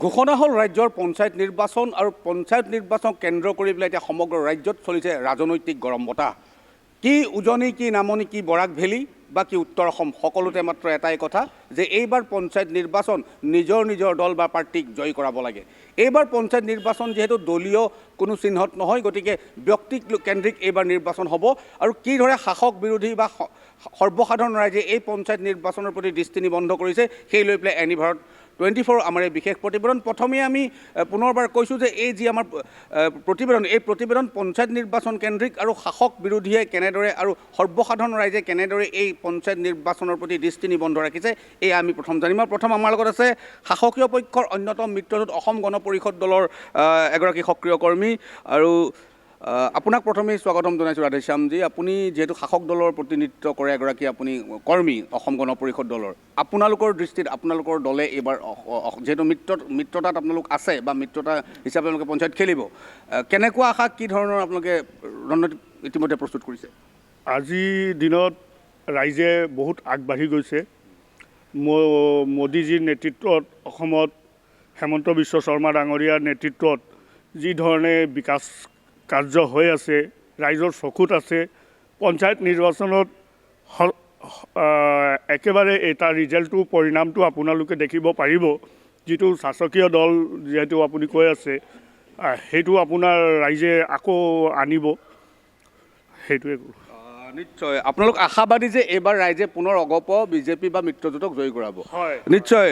ঘোষণা হ'ল ৰাজ্যৰ পঞ্চায়ত নিৰ্বাচন আৰু পঞ্চায়ত নিৰ্বাচন কেন্দ্ৰ কৰি পেলাই এতিয়া সমগ্ৰ ৰাজ্যত চলিছে ৰাজনৈতিক গৰম বতাহ। কি উজনি, কি নামনি, কি বৰাক ভেলী বা কি উত্তৰ অসম, সকলোতে মাত্ৰ এটাই কথা যে এইবাৰ পঞ্চায়ত নিৰ্বাচন নিজৰ নিজৰ দল বা পাৰ্টিক জয় কৰাব লাগে। এইবাৰ পঞ্চায়ত নিৰ্বাচন যিহেতু দলীয় কোনো চিহ্নত নহয়, গতিকে ব্যক্তিক কেন্দ্ৰিক এইবাৰ নিৰ্বাচন হ'ব। আৰু কিদৰে শাসক বিৰোধী বা সৰ্বসাধাৰণ ৰাইজে এই পঞ্চায়ত নিৰ্বাচনৰ প্ৰতি দৃষ্টি নিবদ্ধ কৰিছে সেই লৈ পেলাই এনি ভাৰত 24 আমাৰ এই বিশেষ প্ৰতিবেদন। প্ৰথমে আমি পুনৰবাৰ কৈছোঁ যে এই যি আমাৰ প্ৰতিবেদন, এই প্ৰতিবেদন পঞ্চায়ত নিৰ্বাচন কেন্দ্ৰিক আৰু শাসক বিৰোধীয়ে কেনেদৰে আৰু সৰ্বসাধাৰণ ৰাইজে কেনেদৰে এই পঞ্চায়ত নিৰ্বাচনৰ প্ৰতি দৃষ্টি নিবদ্ধ ৰাখিছে এই আমি প্ৰথম জানিম। আৰু প্ৰথম আমাৰ লগত আছে শাসকীয় পক্ষৰ অন্যতম মিত্ৰজোঁট অসম গণ পৰিষদ দলৰ এগৰাকী সক্ৰিয় কৰ্মী। আৰু আপোনাক প্ৰথমেই স্বাগতম জনাইছোঁ ৰাধেশ্যামজী। আপুনি যিহেতু শাসক দলৰ প্ৰতিনিধিত্ব কৰে, এগৰাকী আপুনি কৰ্মী অসম গণ পৰিষদ দলৰ, আপোনালোকৰ দৃষ্টিত আপোনালোকৰ দলে এইবাৰ যিহেতু মিত্ৰতাত আপোনালোক আছে বা মিত্ৰতা হিচাপে আপোনালোকে পঞ্চায়ত খেলিব, কেনেকুৱা আশা, কি ধৰণৰ আপোনালোকে ৰণনীতি ইতিমধ্যে প্ৰস্তুত কৰিছে? আজিৰ দিনত ৰাইজে বহুত আগবাঢ়ি গৈছে। মোদীজীৰ নেতৃত্বত অসমত হেমন্ত বিশ্ব শৰ্মা ডাঙৰীয়াৰ নেতৃত্বত যি ধৰণে বিকাশ কাৰ্য হৈ আছে, ৰাইজৰ চকুত আছে। পঞ্চায়ত নিৰ্বাচনত একেবাৰে এটা ৰিজাল্টটো, পৰিণামটো আপোনালোকে দেখিব পাৰিব। যিটো শাসকীয় দল যিহেতু আপুনি কৈ আছে, সেইটো আপোনাৰ ৰাইজে আকৌ আনিব, সেইটোৱে। নিশ্চয় আপোনালোক আশাবাদী যে এইবাৰ ৰাইজে পুনৰ অগপ বিজেপি বা মিত্ৰজোঁটক জয়ী কৰাব? হয়, নিশ্চয়।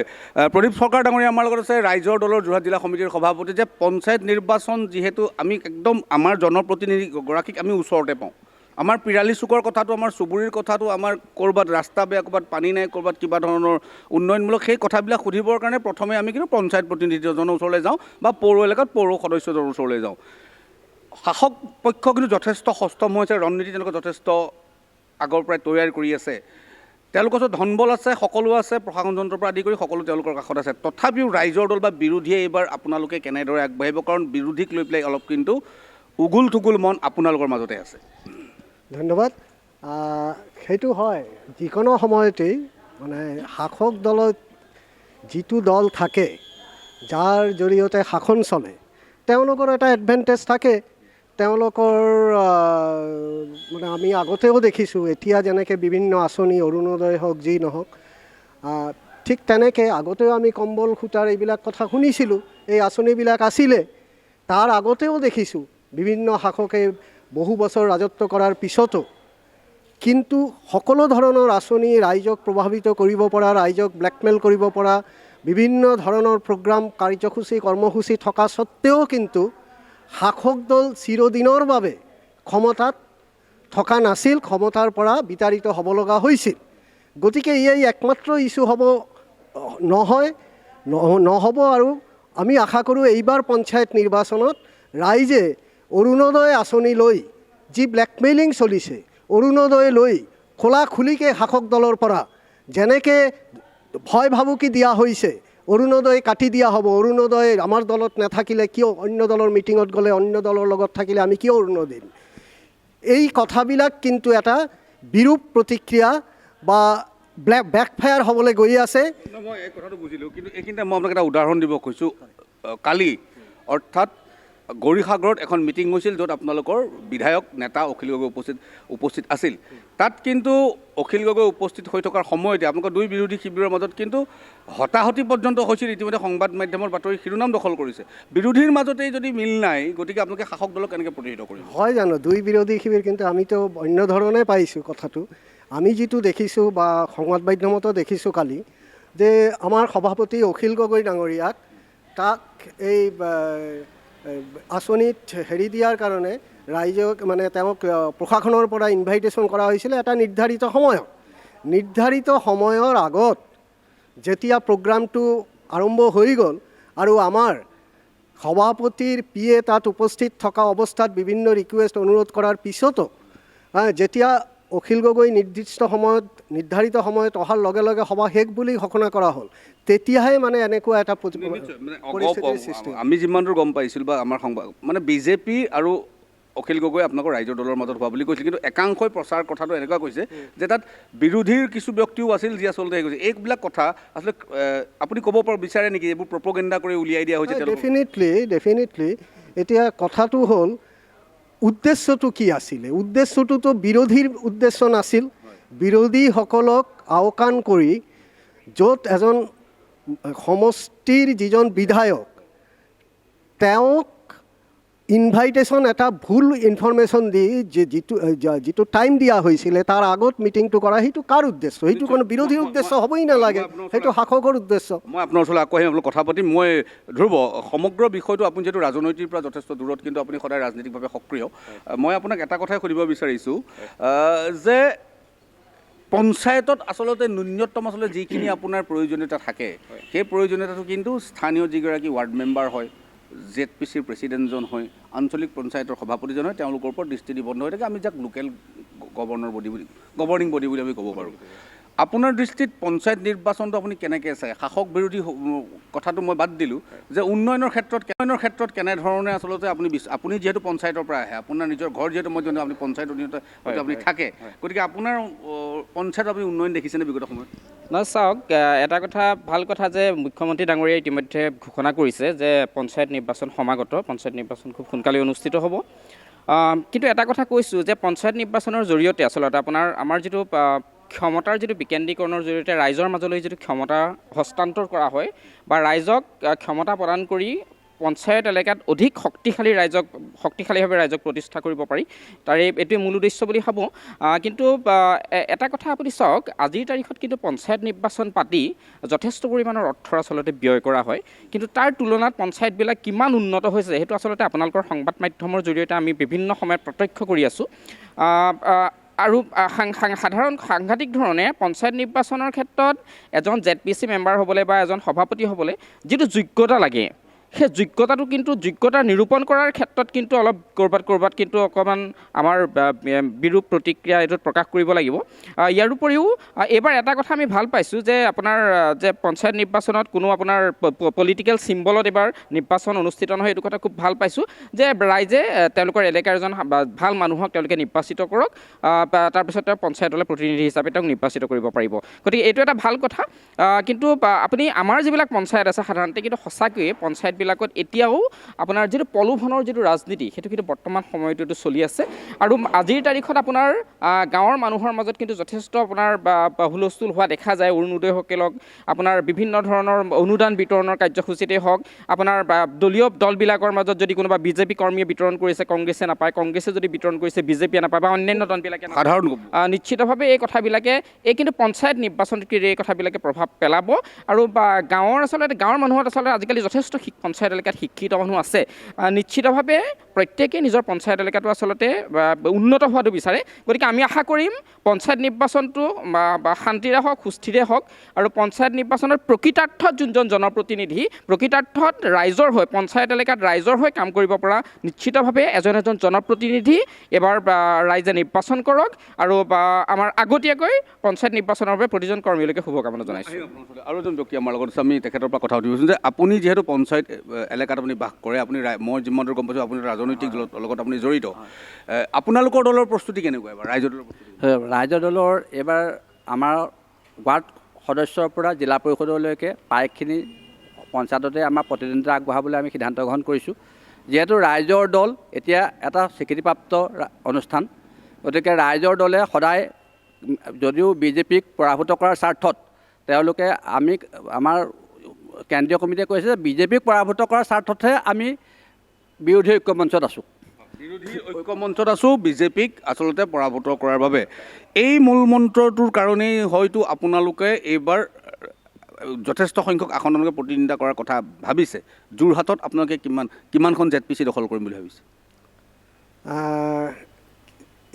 প্ৰদীপ সৰকাৰ ডাঙৰীয়া আমাৰ লগত আছে, ৰাইজৰ দলৰ যোৰহাট জিলা সমিতিৰ সভাপতি। যে পঞ্চায়ত নিৰ্বাচন যিহেতু আমি একদম আমাৰ জনপ্ৰতিনিধিগৰাকীক আমি ওচৰতে পাওঁ, আমাৰ পিৰালি চুকৰ কথাটো, আমাৰ চুবুৰীৰ কথাটো, আমাৰ ক'ৰবাত ৰাস্তা বেয়া, ক'ৰবাত পানী নাই, ক'ৰবাত কিবা ধৰণৰ উন্নয়নমূলক সেই কথাবিলাক সুধিবৰ কাৰণে প্ৰথমে আমি কিন্তু পঞ্চায়ত প্ৰতিনিধিজনৰ ওচৰলৈ যাওঁ বা পৌৰ এলেকাত পৌৰ সদস্যজনৰ ওচৰলৈ যাওঁ। শাসক পক্ষ কিন্তু যথেষ্ট সষ্টম হৈছে, ৰণনীতি তেওঁলোকে যথেষ্ট আগৰ পৰাই তৈয়াৰ কৰি আছে। তেওঁলোকৰ ওচৰত ধনবল আছে, সকলো আছে, প্ৰশাসন যন্ত্ৰৰ পৰা আদি কৰি সকলো তেওঁলোকৰ কাষত আছে। তথাপিও ৰাইজৰ দল বা বিৰোধীয়ে এইবাৰ আপোনালোকে কেনেদৰে আগবাঢ়িব? কাৰণ বিৰোধীক লৈ পেলাই অলপ কিন্তু উগুল থুগুল মন আপোনালোকৰ মাজতে আছে। ধন্যবাদ। সেইটো হয়, যিকোনো সময়তেই মানে শাসক দলত যিটো দল থাকে, যাৰ জৰিয়তে শাসন চলে, তেওঁলোকৰ এটা এডভান্টেজ থাকে। তেওঁলোকৰ মানে আমি আগতেও দেখিছোঁ, এতিয়া যেনেকৈ বিভিন্ন আঁচনি, অৰুণোদয় হওক, যি নহওক, ঠিক তেনেকৈ আগতেও আমি কম্বল সূতাৰ এইবিলাক কথা শুনিছিলোঁ। এই আঁচনিবিলাক আছিলে, তাৰ আগতেও দেখিছোঁ বিভিন্ন শাসকে বহু বছৰ ৰাজত্ব কৰাৰ পিছতো কিন্তু সকলো ধৰণৰ আঁচনি, ৰাইজক প্ৰভাৱিত কৰিব পৰা, ৰাইজক ব্লেকমেইল কৰিব পৰা বিভিন্ন ধৰণৰ প্ৰগ্ৰাম, কাৰ্যসূচী, কৰ্মসূচী থকা স্বত্তেও কিন্তু শাসক দল চিৰদিনৰ বাবে ক্ষমতাত থকা নাছিল, ক্ষমতাৰ পৰা বিতাড়িত হ'ব লগা হৈছিল। গতিকে এই একমাত্ৰ ইছ্যু নহ'ব। আৰু আমি আশা কৰোঁ এইবাৰ পঞ্চায়ত নিৰ্বাচনত ৰাইজে অৰুণোদয় আঁচনি লৈ যি ব্লেকমেইলিং চলিছে, অৰুণোদয় লৈ খোলাখুলিকৈ শাসক দলৰ পৰা যেনেকৈ ভয় ভাবুকি দিয়া হৈছে, অৰুণোদয় কাটি দিয়া হ'ব, অৰুণোদয় আমাৰ দলত নাথাকিলে কিয়, অন্য দলৰ মিটিঙত গ'লে অন্য দলৰ লগত থাকিলে আমি কিয় অৰুণোদয় দিম, এই কথাবিলাক কিন্তু এটা বিৰূপ প্ৰতিক্ৰিয়া বা বেকফায়াৰ হ'বলৈ গৈ আছে। মই এই কথাটো বুজিলোঁ, কিন্তু এইখিনিতে মই আপোনাক এটা উদাহৰণ দিব খুজিছোঁ। কালি অৰ্থাৎ গৌৰীসাগৰত এখন মিটিং হৈছিল, য'ত আপোনালোকৰ বিধায়ক নেতা অখিল গগৈ উপস্থিত আছিল। তাত কিন্তু অখিল গগৈ উপস্থিত হৈ থকাৰ সময়তে আপোনালোকৰ দুই বিৰোধী শিবিৰৰ মাজত কিন্তু হতাহতি পৰ্যন্ত হৈছিল। ইতিমধ্যে সংবাদ মাধ্যমৰ বাতৰি শিৰোনাম দখল কৰিছে। বিৰোধীৰ মাজতেই যদি মিল নাই, গতিকে আপোনালোকে শাসক দলক কেনেকৈ প্ৰতিহিত কৰিব? হয় জানো, দুই বিৰোধী শিবিৰ, কিন্তু আমিতো অন্য ধৰণে পাইছোঁ কথাটো। আমি যিটো দেখিছোঁ বা সংবাদ মাধ্যমতো দেখিছোঁ কালি, যে আমাৰ সভাপতি অখিল গগৈ ডাঙৰীয়াক তাক এই আঁচনিত দিয়াৰ কাৰণে ৰাইজক মানে তেওঁক প্ৰশাসনৰ পৰা ইনভাইটেশ্যন কৰা হৈছিলে এটা নিৰ্ধাৰিত সময়ৰ আগত। যেতিয়া প্ৰগ্ৰামটো আৰম্ভ হৈ গ'ল আৰু আমাৰ সভাপতিৰ পিয়ে তাত উপস্থিত থকা অৱস্থাত বিভিন্ন ৰিকুৱেষ্ট, অনুৰোধ কৰাৰ পিছতো যেতিয়া অখিল গগৈ নিৰ্ধাৰিত সময়ত অহাৰ লগে লগে সভা শেষ বুলি ঘোষণা কৰা হ'ল, তেতিয়াহে মানে এনেকুৱা এটা পৰিস্থিতিৰ সৃষ্টি। আমি যিমান দূৰ গম পাইছিলোঁ বা আমাৰ সংবাদ মানে বিজেপি আৰু অখিল গগৈ আপোনালোকৰ ৰাইজৰ দলৰ মাজত হোৱা বুলি কৈছিল, কিন্তু একাংশই প্ৰচাৰ কথাটো এনেকুৱা কৈছে যে তাত বিৰোধীৰ কিছু ব্যক্তিও আছিল যি আচলতে হেৰি কৈছে। এইবিলাক কথা আচলতে আপুনি ক'ব বিচাৰে নেকি এইবোৰ প্ৰপগেণ্ডা কৰি উলিয়াই দিয়া হৈছে? ডেফিনেটলি এতিয়া কথাটো হ'ল উদ্দেশ্যটো কি আছিলে? উদ্দেশ্যটোতো বিৰোধীৰ উদ্দেশ্য নাছিল। বিৰোধীসকলক আওকাণ কৰি য'ত এজন সমষ্টিৰ যিজন বিধায়ক তেওঁক ইনভাইটেশ্যন এটা ভুল ইনফৰমেশ্যন দি যিটো টাইম দিয়া হৈছিলে তাৰ আগত মিটিংটো কৰা, সেইটো কাৰ উদ্দেশ্য? সেইটো কোনো বিৰোধীৰ উদ্দেশ্য হ'বই নালাগে, সেইটো শাসকৰ উদ্দেশ্য। মই আপোনাৰ ওচৰলৈ আকৌ আহিম, কথা পাতিম। মই ধ্ৰুৱ, সমগ্ৰ বিষয়টো আপুনি যিহেতু ৰাজনৈতিৰ পৰা যথেষ্ট দূৰত, কিন্তু আপুনি সদায় ৰাজনৈতিকভাৱে সক্ৰিয়। মই আপোনাক এটা কথাই সুধিব বিচাৰিছোঁ যে পঞ্চায়তত আচলতে ন্যূনতম আচলতে যিখিনি আপোনাৰ প্ৰয়োজনীয়তা থাকে, সেই প্ৰয়োজনীয়তাটো কিন্তু স্থানীয় যিগৰাকী ৱাৰ্ড মেম্বাৰ হয়, ZPCৰ প্ৰেচিডেণ্টজন হয়, আঞ্চলিক পঞ্চায়তৰ সভাপতিজন হয়, তেওঁলোকৰ ওপৰত দৃষ্টি নিবদ্ধ হৈ থাকে। আমি যাক লোকেল গভৰ্ণিং বডি বুলি আমি ক'ব পাৰোঁ। আপোনাৰ দৃষ্টিত পঞ্চায়ত নিৰ্বাচনটো আপুনি কেনেকৈ চায়? শাসক বিৰোধী কথাটো মই বাদ দিলোঁ, যে উন্নয়নৰ ক্ষেত্ৰত কেনেধৰণে আচলতে আপুনি যিহেতু পঞ্চায়তৰ পৰা আহে, আপোনাৰ নিজৰ ঘৰ যিহেতু মই জানো আপুনি পঞ্চায়ত আপুনি থাকে, গতিকে আপোনাৰ পঞ্চায়ত আপুনি উন্নয়ন দেখিছেনে বিগত সময়ত? নহয়, চাওক, এটা কথা ভাল কথা যে মুখ্যমন্ত্ৰী ডাঙৰীয়াই ইতিমধ্যে ঘোষণা কৰিছে যে পঞ্চায়ত নিৰ্বাচন সমাগত, পঞ্চায়ত নিৰ্বাচন খুব সোনকালে অনুষ্ঠিত হ'ব। কিন্তু এটা কথা কৈছোঁ যে পঞ্চায়ত নিৰ্বাচনৰ জৰিয়তে আচলতে আমাৰ যিটো ক্ষমতাৰ যিটো বিকেন্দ্ৰীকৰণৰ জৰিয়তে ৰাইজৰ মাজলৈ যিটো ক্ষমতা হস্তান্তৰ কৰা হয় বা ৰাইজক ক্ষমতা প্ৰদান কৰি পঞ্চায়ত এলেকাত অধিক শক্তিশালীভাৱে ৰাইজক প্ৰতিষ্ঠা কৰিব পাৰি, তাৰে এইটোৱে মূল উদ্দেশ্য বুলি ভাবোঁ। কিন্তু এটা কথা আপুনি চাওক, আজিৰ তাৰিখত কিন্তু পঞ্চায়ত নিৰ্বাচন পাতি যথেষ্ট পৰিমাণৰ অৰ্থৰ আচলতে ব্যয় কৰা হয়, কিন্তু তাৰ তুলনাত পঞ্চায়তবিলাক কিমান উন্নত হৈছে সেইটো আচলতে আপোনালোকৰ সংবাদ মাধ্যমৰ জৰিয়তে আমি বিভিন্ন সময়ত প্ৰত্যক্ষ কৰি আছোঁ। আৰু সাংঘাতিক ধৰণে পঞ্চায়ত নিৰ্বাচনৰ ক্ষেত্ৰত এজন ZPC মেম্বাৰ হ'বলৈ বা এজন সভাপতি হ'বলৈ যিটো যোগ্যতা লাগে, সেই যোগ্যতা নিৰূপণ কৰাৰ ক্ষেত্ৰত কিন্তু অলপ ক'ৰবাত কিন্তু অকণমান আমাৰ বিৰূপ প্ৰতিক্ৰিয়া এইটোত প্ৰকাশ কৰিব লাগিব। ইয়াৰ উপৰিও এইবাৰ এটা কথা আমি ভাল পাইছোঁ যে আপোনাৰ যে পঞ্চায়ত নিৰ্বাচনত কোনো আপোনাৰ পলিটিকেল চিম্বলত এইবাৰ নিৰ্বাচন অনুষ্ঠিত নহয়, এইটো কথা খুব ভাল পাইছোঁ যে ৰাইজে তেওঁলোকৰ এলেকাৰ এজন ভাল মানুহক তেওঁলোকে নিৰ্বাচিত কৰক, তাৰপিছত তেওঁ পঞ্চায়তলৈ প্ৰতিনিধি হিচাপে তেওঁক নিৰ্বাচিত কৰিব পাৰিব। গতিকে এইটো এটা ভাল কথা। কিন্তু আপুনি আমাৰ যিবিলাক পঞ্চায়ত আছে সাধাৰণতে কিন্তু সঁচাকৈয়ে পঞ্চায়তবিলাকত এতিয়াও আপোনাৰ যিটো প্ৰলোভনৰ যিটো ৰাজনীতি সেইটো কিন্তু বৰ্তমান সময়টোতো চলি আছে। আৰু আজিৰ তাৰিখত আপোনাৰ গাঁৱৰ মানুহৰ মাজত কিন্তু যথেষ্ট আপোনাৰ হুলস্থুল হোৱা দেখা যায়। অৰুণোদয়সকলক আপোনাৰ বিভিন্ন ধৰণৰ অনুদান বিতৰণৰ কাৰ্যসূচীতেই হওক, আপোনাৰ দলীয় দলবিলাকৰ মাজত যদি কোনোবা BJP কৰ্মীয়ে বিতৰণ কৰিছে কংগ্ৰেছে নাপায়, কংগ্ৰেছে যদি বিতৰণ কৰিছে BJPয়ে নাপায়, বা অন্যান্য দলবিলাকে নিশ্চিতভাৱে এই কথাবিলাকে কিন্তু পঞ্চায়ত নিৰ্বাচনত এই কথাবিলাকে প্ৰভাৱ পেলাব। আৰু গাঁৱৰ মানুহত আচলতে আজিকালি যথেষ্ট পঞ্চায়ত এলেকাত শিক্ষিত মানুহ আছে, নিশ্চিতভাৱে প্ৰত্যেকেই নিজৰ পঞ্চায়ত এলেকাটো আচলতে উন্নত হোৱাটো বিচাৰে। গতিকে আমি আশা কৰিম পঞ্চায়ত নিৰ্বাচনটো শান্তিৰে হওক, সুস্থিৰে হওক, আৰু পঞ্চায়ত নিৰ্বাচনত প্ৰকৃতাৰ্থত যোনজন জনপ্ৰতিনিধি প্ৰকৃতাৰ্থত ৰাইজৰ হৈ পঞ্চায়ত এলেকাত ৰাইজৰ হৈ কাম কৰিব পৰা নিশ্চিতভাৱে এজন জনপ্ৰতিনিধি এবাৰ ৰাইজে নিৰ্বাচন কৰক। আৰু আমাৰ আগতীয়াকৈ পঞ্চায়ত নিৰ্বাচনৰ বাবে প্ৰতিজন কৰ্মীলৈকে শুভকামনা জনাইছোঁ। আৰু এজন ব্যক্তি আমাৰ লগত আছে, আমি তেখেতৰ পৰা কথা সুধিছোঁ যে আপুনি যিহেতু পঞ্চায়ত এলেকাত আপুনি বাস কৰে, মই যিমান দূৰ গম পাইছোঁ আপুনি ৰাজনৈতিক দলৰ লগত আপুনি জড়িত, আপোনালোকৰ দলৰ প্ৰস্তুতি কেনেকুৱা এবাৰ? ৰাইজৰ দলৰ এইবাৰ আমাৰ ৱাৰ্ড সদস্যৰ পৰা জিলা পৰিষদলৈকে প্ৰায়খিনি পঞ্চায়ততে আমাৰ প্ৰতিদ্বন্দ্বিতা আগবঢ়াবলৈ আমি সিদ্ধান্ত গ্ৰহণ কৰিছোঁ। যিহেতু ৰাইজৰ দল এতিয়া এটা স্বীকৃতিপ্ৰাপ্ত অনুষ্ঠান, গতিকে ৰাইজৰ দলে সদায় যদিও BJPক পৰাভূত কৰাৰ স্বাৰ্থত তেওঁলোকে আমাৰ কেন্দ্ৰীয় কমিটিয়ে কৈছে যে BJPক পৰাভূত কৰাৰ স্বাৰ্থতহে আমি বিৰোধী ঐক্যমঞ্চত আছোঁ, BJPক আচলতে পৰাভূত কৰাৰ বাবে। এই মূল মন্ত্ৰটোৰ কাৰণেই হয়তো আপোনালোকে এইবাৰ যথেষ্ট সংখ্যক আসনলৈকে প্ৰতিদ্বন্দ্বিতা কৰাৰ কথা ভাবিছে। যোৰহাটত আপোনালোকে কিমানখন ZPC দখল কৰিম বুলি ভাবিছে?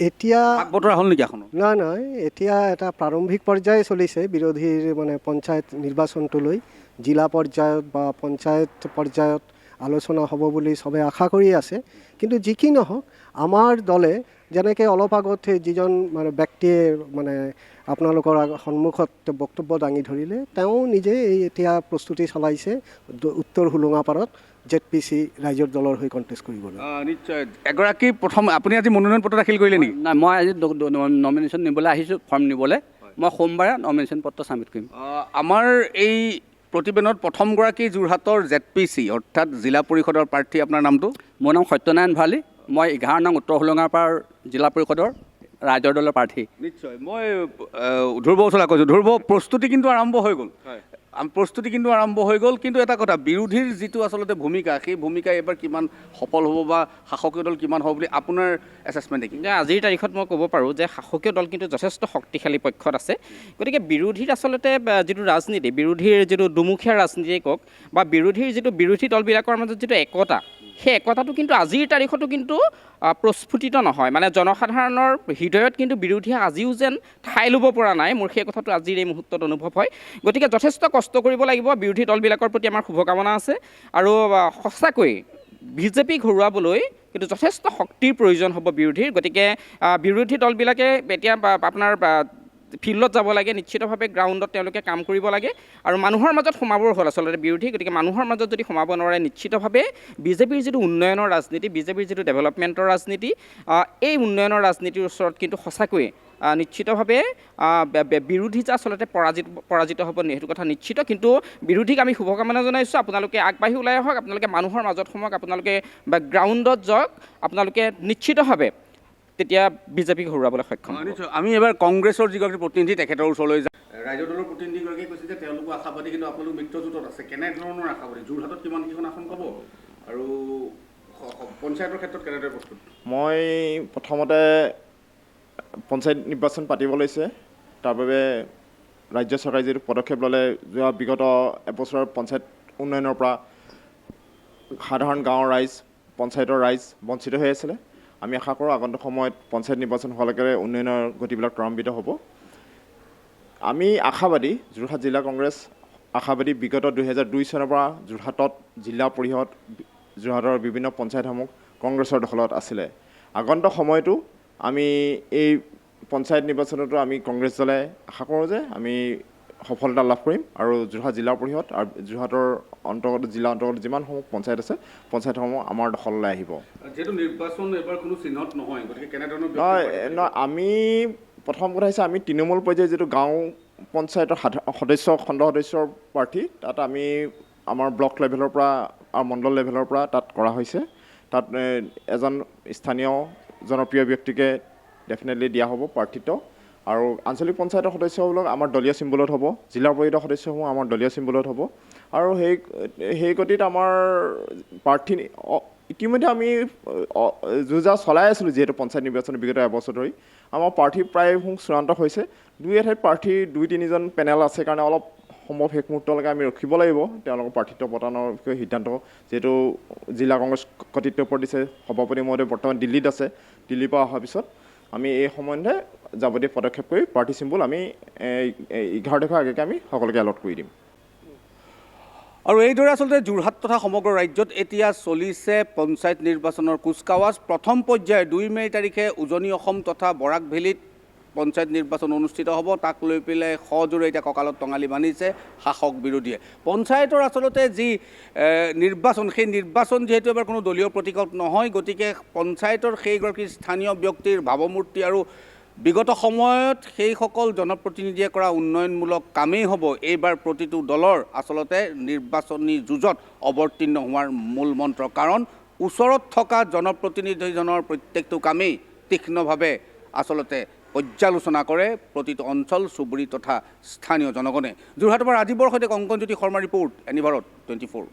এতিয়া বতৰা হ'ল নেকি আসনত? নহয়, এতিয়া এটা প্ৰাৰম্ভিক পৰ্যায়ে চলিছে বিৰোধীৰ পঞ্চায়ত নিৰ্বাচনটো লৈ। জিলা পৰ্যায়ত বা পঞ্চায়ত পৰ্যায়ত আলোচনা হ'ব বুলি চবে আশা কৰি আছে। কিন্তু যি কি নহওক আমাৰ দলে যেনেকৈ অলপ আগতে যিজন মানে ব্যক্তিয়ে মানে আপোনালোকৰ সন্মুখত বক্তব্য দাঙি ধৰিলে, তেওঁ নিজে এতিয়া প্ৰস্তুতি চলাইছে উত্তৰ হোলোঙাপাৰত ZPC ৰাইজৰ দলৰ হৈ কণ্টেষ্ট কৰিবলৈ। নিশ্চয়। এগৰাকী প্ৰথম আপুনি আজি মনোনয়ন পত্ৰ দাখিল কৰিলে নেকি? নাই, মই আজি নমিনেশ্যন নিবলৈ আহিছোঁ, ফৰ্ম নিবলৈ। মই সোমবাৰে নমিনেশ্যন পত্ৰ ছাবমিট কৰিম। আমাৰ এই প্ৰতিবেদনত প্ৰথমগৰাকী যোৰহাটৰ ZPC অৰ্থাৎ জিলা পৰিষদৰ প্ৰাৰ্থী, আপোনাৰ নামটো? মোৰ নাম সত্যনাৰায়ণ ভঁৰালী। মই 11 নং উত্তৰ হোলোঙাপাৰ জিলা পৰিষদৰ ৰাইজৰ দলৰ প্ৰাৰ্থী। নিশ্চয়। মই ধ্ৰুৱ ওচৰলৈ কৈছোঁ। ধ্ৰুৱ, প্ৰস্তুতি কিন্তু আৰম্ভ হৈ গ'ল। কিন্তু এটা কথা, বিৰোধীৰ যিটো আচলতে ভূমিকা, সেই ভূমিকা এইবাৰ কিমান সফল হ'ব বা শাসকীয় দল কিমান হ'ব বুলি আপোনাৰ এছেছমেণ্ট কি? আজিৰ তাৰিখত মই ক'ব পাৰোঁ যে শাসকীয় দল কিন্তু যথেষ্ট শক্তিশালী পক্ষত আছে। গতিকে বিৰোধীৰ আচলতে যিটো ৰাজনীতি, বিৰোধীৰ যিটো দুমুখীয়া ৰাজনীতিয়ে কওক বা বিৰোধীৰ যিটো বিৰোধী দলবিলাকৰ মাজত যিটো একতা, সেই একতাটো কিন্তু আজিৰ তাৰিখতো কিন্তু প্ৰস্ফুটিত নহয়। মানে জনসাধাৰণৰ হৃদয়ত কিন্তু বিৰোধীয়ে আজিও যেন ঠাই ল'ব পৰা নাই, মোৰ সেই কথাটো আজিৰ এই মুহূৰ্তত অনুভৱ হয়। গতিকে যথেষ্ট কষ্ট কৰিব লাগিব। বিৰোধী দলবিলাকৰ প্ৰতি আমাৰ শুভকামনা আছে আৰু সঁচাকৈ বিজেপিক হৰুৱাবলৈ কিন্তু যথেষ্ট শক্তিৰ প্ৰয়োজন হ'ব বিৰোধীৰ। গতিকে বিৰোধী দলবিলাকে এতিয়া আপোনাৰ ফিল্ডত যাব লাগে, নিশ্চিতভাৱে গ্ৰাউণ্ডত তেওঁলোকে কাম কৰিব লাগে আৰু মানুহৰ মাজত সোমাবৰ হ'ল আচলতে বিৰোধী। গতিকে মানুহৰ মাজত যদি সোমাব নোৱাৰে, নিশ্চিতভাৱে বিজেপিৰ যিটো উন্নয়নৰ ৰাজনীতি, বিজেপিৰ যিটো ডেভেলপমেণ্টৰ ৰাজনীতি, এই উন্নয়নৰ ৰাজনীতিৰ ওচৰত কিন্তু সঁচাকৈয়ে নিশ্চিতভাৱে বিৰোধী যে আচলতে পৰাজিত হ'ব সেইটো কথা নিশ্চিত। কিন্তু বিৰোধীক আমি শুভকামনা জনাইছোঁ। আপোনালোকে আগবাঢ়ি ওলাই আহক, আপোনালোকে মানুহৰ মাজত সোমাওক, আপোনালোকে গ্ৰাউণ্ডত যাওক, আপোনালোকে নিশ্চিতভাৱে তেতিয়া বিজেপিক হৰুৱাবলৈ সক্ষম হ'ব। নিশ্চয়। আমি এবাৰ কংগ্ৰেছৰ যিগৰাকী প্ৰতিনিধি তেখেতৰ ওচৰলৈ যাওঁ। ৰাইজৰ দলৰ প্ৰতিনিধিগৰাকীয়ে কৈছে যে তেওঁলোকো আশাবাদী, কিন্তু আপোনালোক মিত্ৰজোঁটত আছে। কেনেধৰণৰ আশাবাদী? যোৰহাটত কিমানকেইখন আসন পাব আৰু পঞ্চায়তৰ ক্ষেত্ৰত কেনেদৰে প্ৰস্তুত? মই প্ৰথমতে পঞ্চায়ত নিৰ্বাচন পাতিব লৈছে, তাৰ বাবে ৰাজ্য চৰকাৰে যিটো পদক্ষেপ ল'লে, যোৱা বিগত এবছৰৰ পঞ্চায়ত উন্নয়নৰ পৰা সাধাৰণ গাঁৱৰ ৰাইজ, পঞ্চায়তৰ ৰাইজ বঞ্চিত হৈ আছিলে। আমি আশা কৰোঁ আগন্তুক সময়ত পঞ্চায়ত নিৰ্বাচন হোৱালৈকে উন্নয়নৰ গতিবিলাক ত্বৰান্বিত হ'ব। আমি আশাবাদী, যোৰহাট জিলা কংগ্ৰেছ আশাবাদী। বিগত 2002 চনৰ পৰা যোৰহাটত জিলা পৰিষদ, যোৰহাটৰ বিভিন্ন পঞ্চায়তসমূহ কংগ্ৰেছৰ দখলত আছিলে। আগন্তুক সময়তো আমি এই পঞ্চায়ত নিৰ্বাচনতো আমি কংগ্ৰেছ দলে আশা কৰোঁ যে আমি সফলতা লাভ কৰিম আৰু যোৰহাট জিলা পৰিষদ আৰু যোৰহাটৰ অন্তৰ্গত জিলা অন্তৰ্গত যিমানসমূহ পঞ্চায়ত আছে, পঞ্চায়তসমূহ আমাৰ দখললৈ আহিব। যিহেতু নিৰ্বাচন এবাৰ কোনো চিহ্নত নহয়, গতিকে কেনেধৰণৰ? নহয়, আমি প্ৰথম কথা হৈছে আমি তৃণমূল পৰ্যায়ৰ যিটো গাঁও পঞ্চায়তৰ সদস্য, খণ্ড সদস্যৰ প্ৰাৰ্থী, তাত আমি আমাৰ ব্লক লেভেলৰ পৰা আৰু মণ্ডল লেভেলৰ পৰা তাত কৰা হৈছে। তাত এজন স্থানীয় জনপ্ৰিয় ব্যক্তিকে ডেফিনেটলি দিয়া হ'ব প্ৰাৰ্থিত্ব আৰু আঞ্চলিক পঞ্চায়তৰ সদস্যসকলক আমাৰ দলীয় চিম্বলত হ'ব, জিলা পৰিষদৰ সদস্যসমূহ আমাৰ দলীয় চিম্বলত হ'ব আৰু সেই গতিত আমাৰ প্ৰাৰ্থী ইতিমধ্যে আমি যুঁজা চলাই আছিলোঁ। যিহেতু পঞ্চায়ত নিৰ্বাচন বিগত এবছৰ ধৰি আমাৰ প্ৰাৰ্থী প্ৰায়সমূহ চূড়ান্ত হৈছে। দুই এঠাইত প্ৰাৰ্থী 2-3জন পেনেল আছে কাৰণে অলপ সম্ভৱ শেষ মুহূৰ্তলৈকে আমি ৰখিব লাগিব তেওঁলোকৰ প্ৰাৰ্থিত্ব প্ৰদানৰ বিষয়ে সিদ্ধান্ত। যিহেতু জিলা কংগ্ৰেছ কৰ্তৃত্বৰ দিছে, সভাপতি মহোদয় বৰ্তমান দিল্লীত আছে। দিল্লীৰ পৰা অহাৰ পিছত আমি এই সম্বন্ধে যাৱতীয় পদক্ষেপ কৰি প্ৰাৰ্থী চিম্বল আমি 11 তাৰিখৰ আগেয়ে আমি সকলোকে এলট কৰি দিম। আৰু এইদৰে আচলতে যোৰহাট তথা সমগ্ৰ ৰাজ্যত এতিয়া চলিছে পঞ্চায়ত নিৰ্বাচনৰ কুচকাৱাজ। প্ৰথম পৰ্যায়ৰ 2 মে' তাৰিখে উজনি অসম তথা বৰাক ভেলীত পঞ্চায়ত নিৰ্বাচন অনুষ্ঠিত হ'ব। তাক লৈ পেলাই সজোৰে এতিয়া কঁকালত টঙালি বান্ধিছে শাসক বিৰোধীয়ে। পঞ্চায়তৰ আচলতে যি নিৰ্বাচন, সেই নিৰ্বাচন যিহেতু এবাৰ কোনো দলীয় প্ৰতীকত নহয়, গতিকে পঞ্চায়তৰ সেইগৰাকী স্থানীয় ব্যক্তিৰ ভাৱমূৰ্তি আৰু বিগত সময়ত সেইসকল জনপ্ৰতিনিধিয়ে কৰা উন্নয়নমূলক কামেই হ'ব এইবাৰ প্ৰতিটো দলৰ আচলতে নিৰ্বাচনী যুঁজত অৱতীৰ্ণ হোৱাৰ মূল মন্ত্ৰ। কাৰণ ওচৰত থকা জনপ্ৰতিনিধিজনৰ প্ৰত্যেকটো কামেই তীক্ষ্ণভাৱে আচলতে পৰ্যালোচনা কৰে প্ৰতিটো অঞ্চল, চুবুৰী তথা স্থানীয় জনগণে। যোৰহাটৰ পৰা ৰাজীৱৰ সৈতে কংকনজ্যোতি শৰ্মা ৰিপৰ্ট, এনিভাৰত 24।